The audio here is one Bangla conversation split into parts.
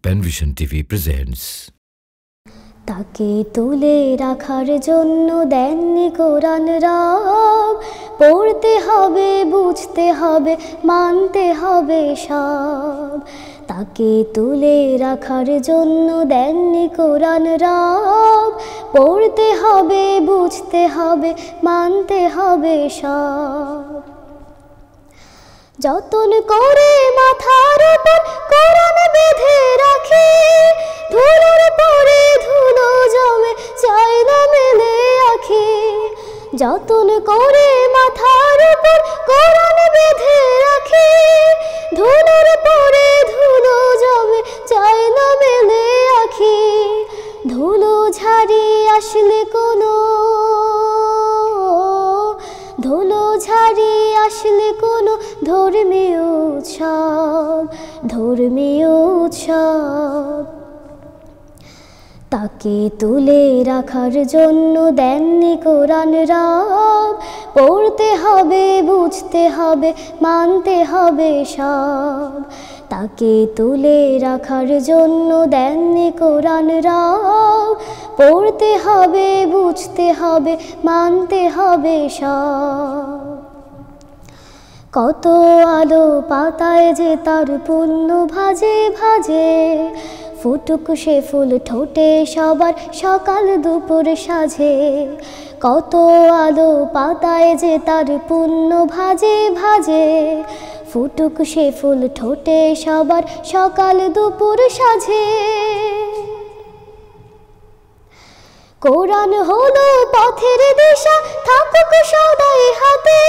Panvision TV presents. তাকে তুলে রাখার জন্য দেননি কোরআন রব, পড়তে হবে, বুঝতে হবে, মানতে হবে সব। তাকে তুলে রাখার জন্য দেননি কোরআন রব, পড়তে হবে, বুঝতে হবে, মানতে হবে সব। যতন করে মাথার উপর কোরআন বেঁধে রাখি, ধুলোর পরে ধুলো জমে চাই না মেলে আখি। যতন করে মাথার উপর কোরআন বেঁধে রাখি, ধুলোর পরে ধুলো জমে চাই না মেলে আখি। ধুলো ঝাড়ি আসলে কোনো ধর্মীয় উৎসব, তাকে তুলে রাখার জন্য দেননি কোরআন রব, পড়তে হবে, বুঝতে হবে, মানতে হবে সব। তাকে তুলে রাখার জন্য দেননি কোরআন রব, পড়তে হবে, বুঝতে হবে, মানতে হবে সব। কত আলো পাতায় যে তার পুণ্য ভাজে ভাজে, ফুটুক সে ফুল ঠোঁটে সবার সকাল দুপুর সাজে। কত আলো পাতায় যে তার পুণ্য ভাজে ভাজে, ফুটুক সে ফুল ঠোঁটে সবার সকাল দুপুর সাজে। কোরআন হলো পথের দিশা, থাকুক সদাই হাতে।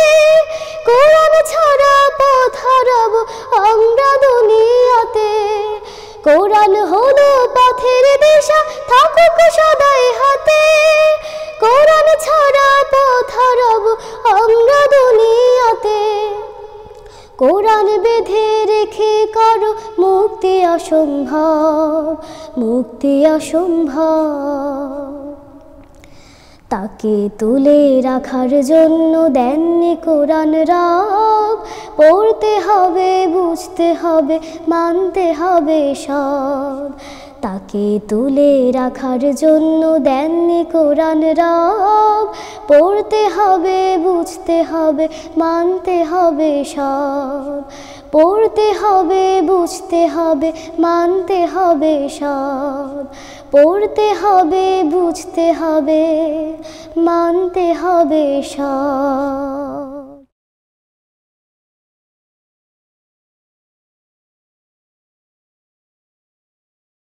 কোরআন ছাড়া পথ হারাবো আমরা দুনিয়াতে। কোরআন হলো পথের দিশা, থাকুক সদাই হাতে। কোরআন ছাড়া পথ হারাবো আমরা দুনিয়াতে। কোরআন বেঁধে রেখে কারো মুক্তি অসম্ভব, মুক্তি অসম্ভব। তাকে তুলে রাখার জন্য দেননি কোরআন রব, পড়তে হবে, বুঝতে হবে, মানতে হবে সব। তাকে তুলে রাখার জন্য দেননি কোরআন রব, পড়তে হবে, বুঝতে হবে, মানতে হবে সব। পড়তে হবে, বুঝতে হবে, মানতে হবে সব। পড়তে হবে, বুঝতে হবে, মানতে হবে সব।